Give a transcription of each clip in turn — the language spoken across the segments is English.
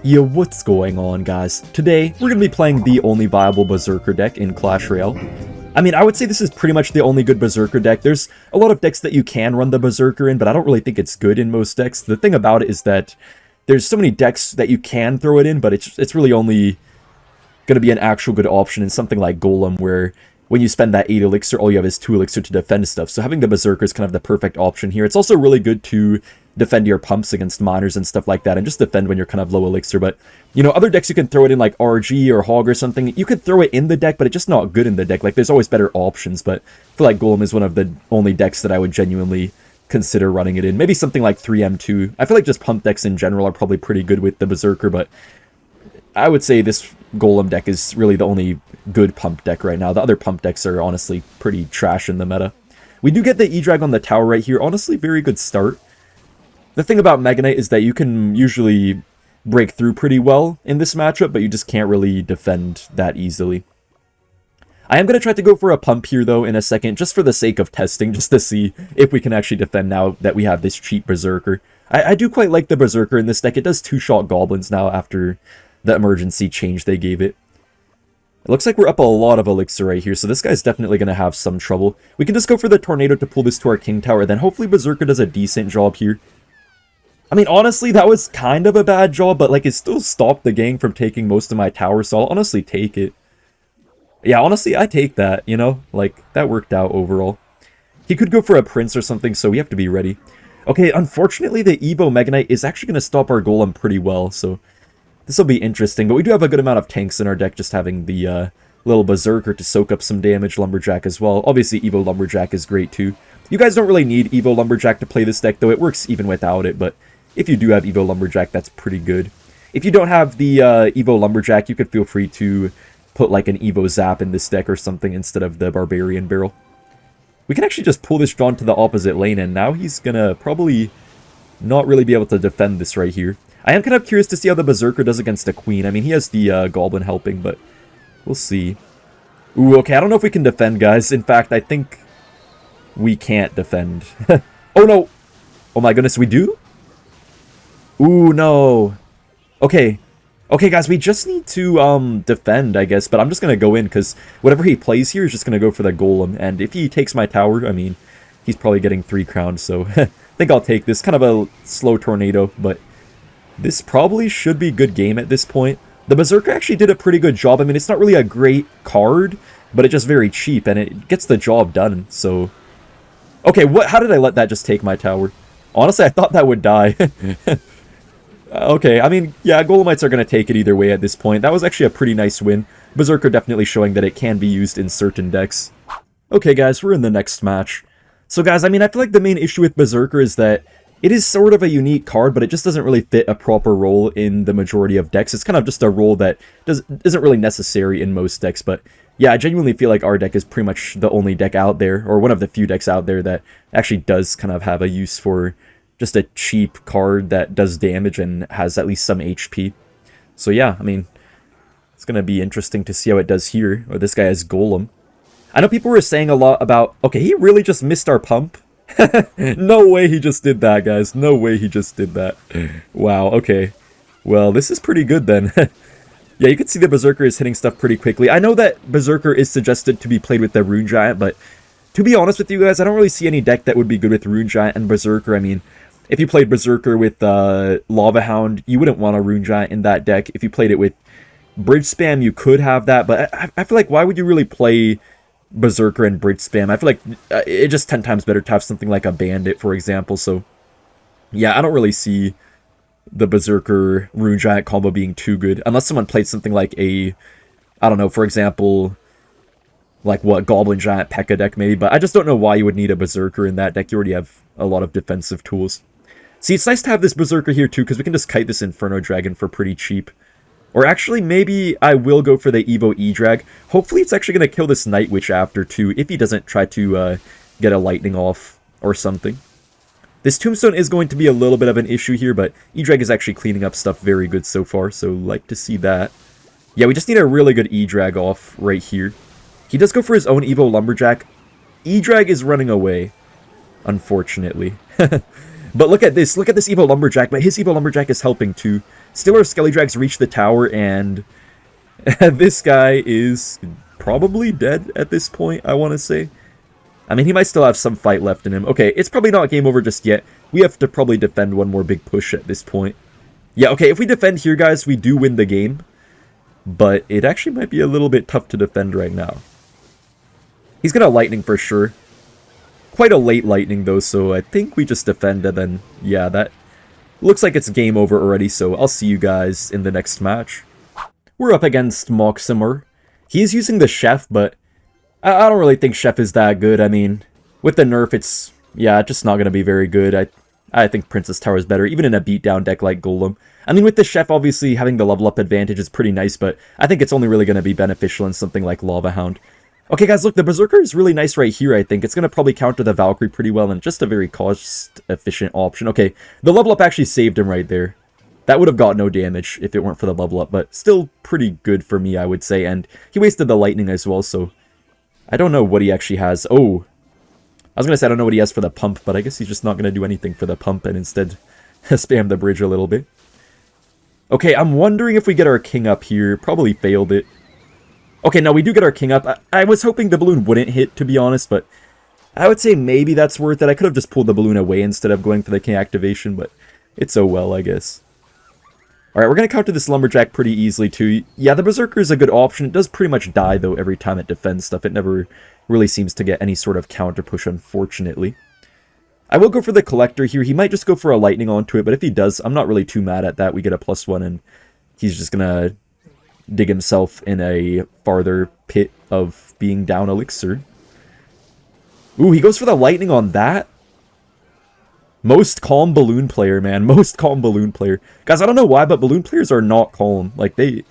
Yo, what's going on, guys? Today, we're going to be playing the only viable Berserker deck in Clash Royale. I mean, I would say this is pretty much the only good Berserker deck. There's a lot of decks that you can run the Berserker in, but I don't really think it's good in most decks. The thing about it is that there's so many decks that you can throw it in, but it's really only going to be an actual good option in something like Golem, where when you spend that 8 elixir, all you have is 2 elixir to defend stuff. So having the Berserker is kind of the perfect option here. It's also really good to defend your pumps against miners and stuff like that, and just defend when you're kind of low elixir. But, you know, other decks you can throw it in, like RG or Hog or something. You could throw it in the deck, but it's just not good in the deck. Like, there's always better options, but I feel like Golem is one of the only decks that I would genuinely consider running it in. Maybe something like 3M2. I feel like just pump decks in general are probably pretty good with the Berserker, but I would say this Golem deck is really the only good pump deck right now. The other pump decks are honestly pretty trash in the meta. We do get the E-Drag on the tower right here. Honestly, very good start. The thing about Mega Knight is that you can usually break through pretty well in this matchup, but you just can't really defend that easily. I am going to try to go for a pump here, though, in a second, just for the sake of testing, just to see if we can actually defend now that we have this cheap Berserker. I do quite like the Berserker in this deck. It does 2-shot goblins now after the emergency change they gave it. It looks like we're up a lot of elixir right here, so this guy's definitely going to have some trouble. We can just go for the tornado to pull this to our king tower, then hopefully Berserker does a decent job here. I mean, honestly, that was kind of a bad job, but, like, it still stopped the gang from taking most of my tower, so I'll honestly take it. Yeah, honestly, I take that, you know? Like, that worked out overall. He could go for a prince or something, so we have to be ready. Okay, unfortunately, the Evo Mega Knight is actually going to stop our golem pretty well, so this will be interesting. But we do have a good amount of tanks in our deck, just having the little Berserker to soak up some damage, Lumberjack as well. Obviously, Evo Lumberjack is great, too. You guys don't really need Evo Lumberjack to play this deck, though. It works even without it, but if you do have Evo Lumberjack, that's pretty good. If you don't have the Evo Lumberjack, you could feel free to put like an Evo Zap in this deck or something instead of the Barbarian Barrel. We can actually just pull this John to the opposite lane, and now he's gonna probably not really be able to defend this right here. I am kind of curious to see how the Berserker does against a Queen. I mean, he has the Goblin helping, but we'll see. Ooh, okay, I don't know if we can defend, guys. In fact, I think we can't defend. Oh, no! Oh my goodness, we do? Ooh, no. Okay. Okay, guys, we just need to defend, I guess. But I'm just going to go in, because whatever he plays here is just going to go for the Golem. And if he takes my tower, I mean, he's probably getting 3 crowns. So I think I'll take this. Kind of a slow tornado, but this probably should be a good game at this point. The Berserker actually did a pretty good job. I mean, it's not really a great card, but it's just very cheap, and it gets the job done. So, okay, how did I let that just take my tower? Honestly, I thought that would die. Okay, I mean, yeah, Golemites are going to take it either way at this point. That was actually a pretty nice win. Berserker definitely showing that it can be used in certain decks. Okay, guys, we're in the next match. So, guys, I mean, I feel like the main issue with Berserker is that it is sort of a unique card, but it just doesn't really fit a proper role in the majority of decks. It's kind of just a role that isn't really necessary in most decks, but yeah, I genuinely feel like our deck is pretty much the only deck out there, or one of the few decks out there that actually does kind of have a use for just a cheap card that does damage and has at least some HP. So yeah, I mean, it's going to be interesting to see how it does here. Or this guy has Golem. I know people were saying a lot about, okay, he really just missed our pump. No way he just did that, guys. No way he just did that. Wow, okay. Well, this is pretty good then. Yeah, you can see the Berserker is hitting stuff pretty quickly. I know that Berserker is suggested to be played with the Rune Giant, but to be honest with you guys, I don't really see any deck that would be good with Rune Giant and Berserker. I mean, if you played Berserker with Lava Hound, you wouldn't want a Rune Giant in that deck. If you played it with Bridge Spam, you could have that, but I feel like why would you really play Berserker and Bridge Spam? I feel like it's just 10 times better to have something like a Bandit, for example. So, yeah, I don't really see the Berserker Rune Giant combo being too good, unless someone played something like a, I don't know, for example, like what, Goblin Giant Pekka deck maybe, but I just don't know why you would need a Berserker in that deck. You already have a lot of defensive tools. See, it's nice to have this Berserker here too, because we can just kite this Inferno Dragon for pretty cheap. Or actually, maybe I will go for the Evo E-Drag. Hopefully it's actually going to kill this Night Witch after too, if he doesn't try to get a lightning off or something. This Tombstone is going to be a little bit of an issue here, but E-Drag is actually cleaning up stuff very good so far, so like to see that. Yeah, we just need a really good E-Drag off right here. He does go for his own Evo Lumberjack. E-Drag is running away, unfortunately. But look at this Evo Lumberjack, but his Evo Lumberjack is helping too. Still our Skelly Drags reach the tower, and this guy is probably dead at this point, I want to say. I mean, he might still have some fight left in him. Okay, it's probably not game over just yet. We have to probably defend one more big push at this point. Yeah, okay, if we defend here, guys, we do win the game. But it actually might be a little bit tough to defend right now. He's gonna lightning for sure. Quite a late lightning, though, so I think we just defend, and then, yeah, that looks like it's game over already, so I'll see you guys in the next match. We're up against Moximer. He's using the Chef, but I don't really think Chef is that good. I mean, with the nerf, it's, yeah, just not going to be very good. I think Princess Tower is better, even in a beatdown deck like Golem. I mean, with the Chef, obviously, having the level up advantage is pretty nice, but I think it's only really going to be beneficial in something like Lava Hound. Okay, guys, look, the Berserker is really nice right here, I think. It's going to probably counter the Valkyrie pretty well, and just a very cost-efficient option. Okay, the level up actually saved him right there. That would have got no damage if it weren't for the level up, but still pretty good for me, I would say, and he wasted the lightning as well, so I don't know what he actually has. Oh, I was going to say I don't know what he has for the pump, but I guess he's just not going to do anything for the pump and instead spam the bridge a little bit. Okay, I'm wondering if we get our king up here. Probably failed it. Okay, no, we do get our king up. I was hoping the balloon wouldn't hit, to be honest, but I would say maybe that's worth it. I could have just pulled the balloon away instead of going for the king activation, but it's oh well, I guess. Alright, we're going to counter this Lumberjack pretty easily, too. Yeah, the Berserker is a good option. It does pretty much die, though, every time it defends stuff. It never really seems to get any sort of counter push, unfortunately. I will go for the Collector here. He might just go for a Lightning onto it, but if he does, I'm not really too mad at that. We get a +1, and he's just going to dig himself in a farther pit of being down Elixir. Ooh, he goes for the Lightning on that? Most calm balloon player, man. Most calm balloon player. Guys, I don't know why, but balloon players are not calm. Like, they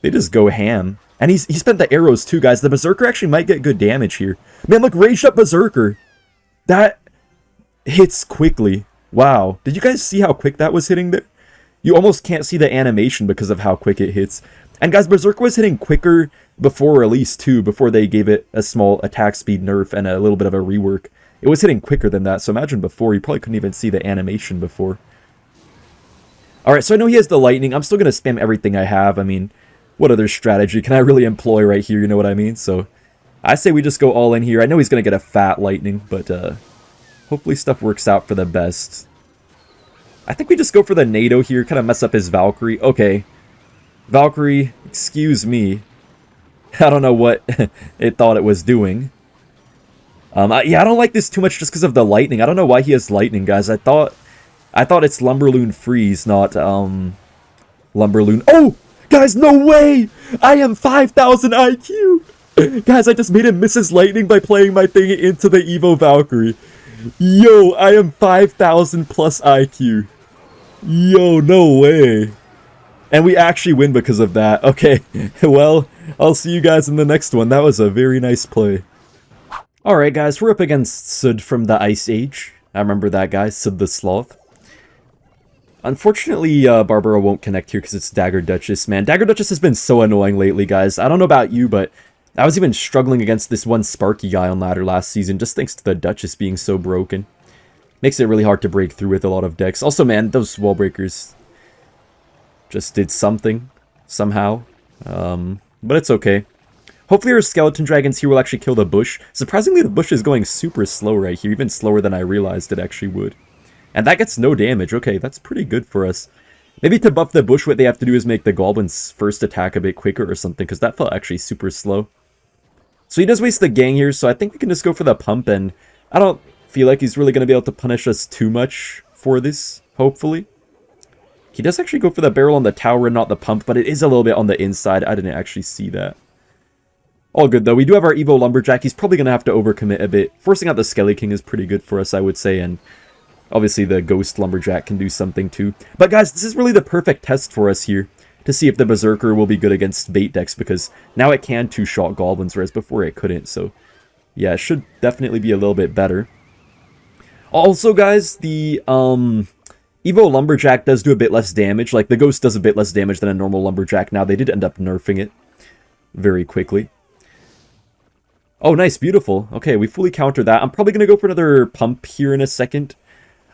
just go ham. And he spent the arrows, too, guys. The Berserker actually might get good damage here. Man, look, raged up Berserker. That hits quickly. Wow. Did you guys see how quick that was hitting there? You almost can't see the animation because of how quick it hits. And guys, Berserker was hitting quicker before release, too, before they gave it a small attack speed nerf and a little bit of a rework. It was hitting quicker than that, so imagine before, you probably couldn't even see the animation before. Alright, so I know he has the lightning. I'm still going to spam everything I have. I mean, what other strategy can I really employ right here, you know what I mean? So, I say we just go all in here. I know he's going to get a fat lightning, but hopefully stuff works out for the best. I think we just go for the NATO here, kind of mess up his Valkyrie. Okay, Valkyrie, excuse me. I don't know what it thought it was doing. Yeah, I don't like this too much just because of the lightning. I don't know why he has lightning, guys. I thought it's Lumberloon Freeze, not Lumberloon. Oh, guys, no way! I am 5,000 IQ. Guys, I just made him miss his lightning by playing my thing into the Evo Valkyrie. Yo, I am 5,000 plus IQ. Yo, no way. And we actually win because of that. Okay, well, I'll see you guys in the next one. That was a very nice play. Alright guys, we're up against Sud from the Ice Age. I remember that guy, Sud the Sloth. Unfortunately, Barbara won't connect here because it's Dagger Duchess. Man, Dagger Duchess has been so annoying lately, guys. I don't know about you, but I was even struggling against this one Sparky guy on ladder last season, just thanks to the Duchess being so broken. Makes it really hard to break through with a lot of decks. Also, man, those wall breakers just did something, somehow. But it's okay. Hopefully our Skeleton Dragons here will actually kill the bush. Surprisingly, the bush is going super slow right here, even slower than I realized it actually would. And that gets no damage. Okay, that's pretty good for us. Maybe to buff the bush, what they have to do is make the Goblin's first attack a bit quicker or something, because that felt actually super slow. So he does waste the gang here, so I think we can just go for the pump, and I don't feel like he's really going to be able to punish us too much for this, hopefully. He does actually go for the barrel on the tower and not the pump, but it is a little bit on the inside. I didn't actually see that. All good, though. We do have our Evo Lumberjack. He's probably going to have to overcommit a bit. Forcing out the Skelly King is pretty good for us, I would say, and obviously the Ghost Lumberjack can do something too. But guys, this is really the perfect test for us here to see if the Berserker will be good against bait decks, because now it can two-shot Goblins, whereas before it couldn't, so yeah, it should definitely be a little bit better. Also, guys, the Evo Lumberjack does do a bit less damage. Like, the Ghost does a bit less damage than a normal Lumberjack now. They did end up nerfing it very quickly. Oh, nice, beautiful. Okay, we fully counter that. I'm probably going to go for another pump here in a second.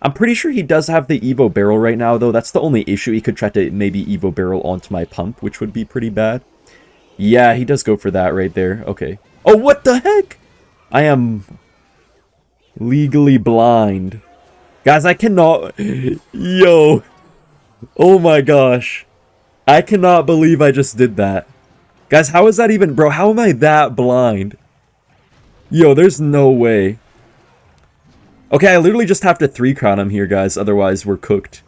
I'm pretty sure he does have the Evo barrel right now, though. That's the only issue. He could try to maybe Evo barrel onto my pump, which would be pretty bad. Yeah, he does go for that right there. Okay. Oh, what the heck? I am legally blind. Guys, I cannot... Yo. Oh my gosh. I cannot believe I just did that. Guys, how is that even... Bro, how am I that blind? Yo, there's no way. Okay, I literally just have to 3-crown him here, guys. Otherwise, we're cooked.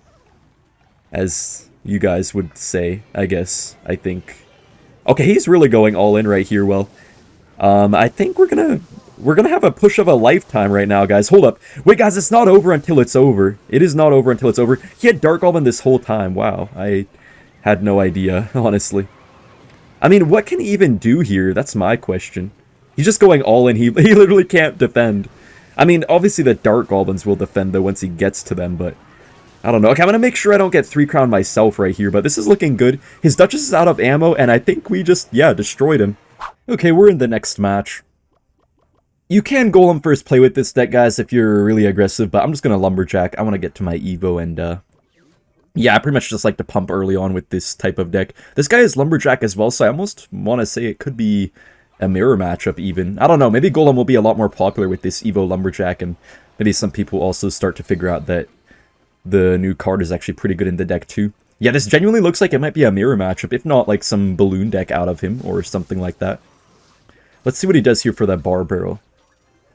As you guys would say, I guess. I think. Okay, he's really going all in right here. Well, I think we're gonna have a push of a lifetime right now, guys. Hold up. Wait, guys, it's not over until it's over. It is not over until it's over. He had Dark Goblin this whole time. Wow, I had no idea, honestly. I mean, what can he even do here? That's my question. He's just going all in. He literally can't defend. I mean, obviously the Dark Goblins will defend, though, once he gets to them, but... I don't know. Okay, I'm gonna make sure I don't get 3-crown myself right here, but this is looking good. His Duchess is out of ammo, and I think we just, yeah, destroyed him. Okay, we're in the next match. You can Golem first play with this deck, guys, if you're really aggressive, but I'm just gonna Lumberjack. I want to get to my Evo, and, yeah, I pretty much just like to pump early on with this type of deck. This guy is Lumberjack as well, so I almost want to say it could be a mirror matchup even. I don't know, maybe Golem will be a lot more popular with this Evo Lumberjack, and maybe some people also start to figure out that the new card is actually pretty good in the deck too. Yeah, this genuinely looks like it might be a mirror matchup, if not like some balloon deck out of him or something like that. Let's see what he does here for that bar barrel.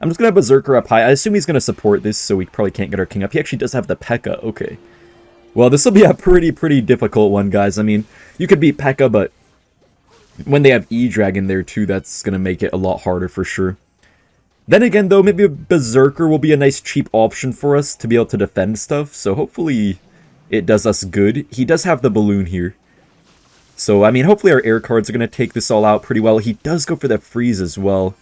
I'm just going to have Berserker up high. I assume he's going to support this, so we probably can't get our king up. He actually does have the Pekka, okay. Well, this will be a pretty difficult one, guys. I mean, you could beat Pekka, but when they have E-Dragon there too, that's going to make it a lot harder for sure. Then again, though, maybe a Berserker will be a nice cheap option for us to be able to defend stuff, so hopefully it does us good. He does have the balloon here. So, I mean, hopefully our air cards are going to take this all out pretty well. He does go for the freeze as well.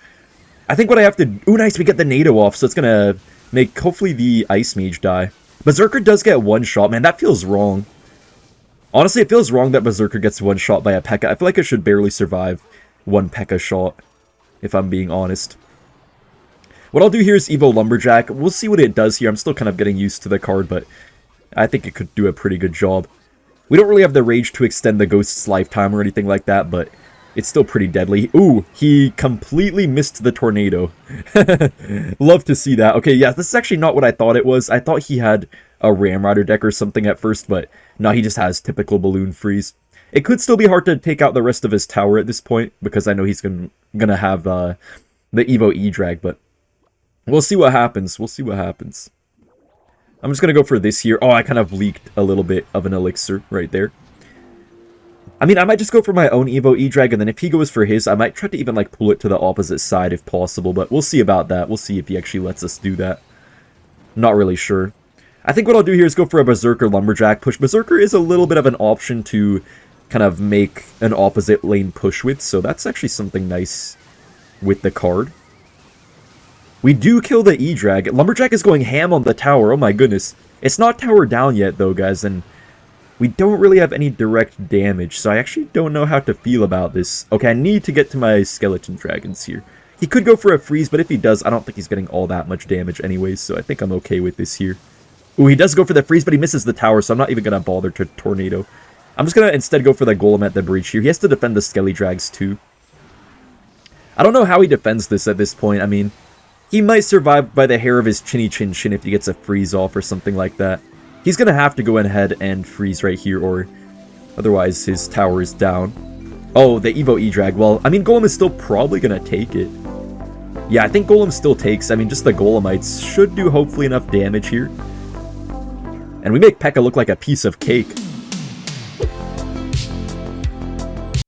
I think what I have to... Ooh, nice, we get the NATO off, so it's going to make, hopefully, the Ice Mage die. Berserker does get one shot. Man, that feels wrong. Honestly, it feels wrong that Berserker gets one shot by a Pekka. I feel like it should barely survive one Pekka shot, if I'm being honest. What I'll do here is Evo Lumberjack. We'll see what it does here. I'm still kind of getting used to the card, but I think it could do a pretty good job. We don't really have the rage to extend the Ghost's lifetime or anything like that, but it's still pretty deadly. Ooh, he completely missed the tornado. Love to see that. Okay, yeah, this is actually not what I thought it was. I thought he had a Ram Rider deck or something at first, but no, he just has typical balloon freeze. It could still be hard to take out the rest of his tower at this point, because I know he's gonna have the Evo E-Drag, but we'll see what happens. We'll see what happens. I'm just going to go for this here. Oh, I kind of leaked a little bit of an elixir right there. I mean, I might just go for my own Evo E-Drag, and then if he goes for his, I might try to even, like, pull it to the opposite side if possible, but we'll see about that. We'll see if he actually lets us do that. Not really sure. I think what I'll do here is go for a Berserker Lumberjack push. Berserker is a little bit of an option to kind of make an opposite lane push with, so that's actually something nice with the card. We do kill the E-Drag. Lumberjack is going ham on the tower. Oh my goodness. It's not tower down yet though, guys, and we don't really have any direct damage, so I actually don't know how to feel about this. Okay, I need to get to my skeleton dragons here. He could go for a freeze, but if he does, I don't think he's getting all that much damage anyways, so I think I'm okay with this here. Ooh, he does go for the freeze, but he misses the tower, so I'm not even going to bother to tornado. I'm just going to instead go for the golem at the breach here. He has to defend the skelly drags too. I don't know how he defends this at this point. I mean, he might survive by the hair of his chinny chin chin if he gets a freeze off or something like that. He's going to have to go ahead and freeze right here, or otherwise his tower is down. Oh, the Evo E-Drag. Well, I mean, Golem is still probably going to take it. Yeah, I think Golem still takes. I mean, just the Golemites should do hopefully enough damage here. And we make Pekka look like a piece of cake.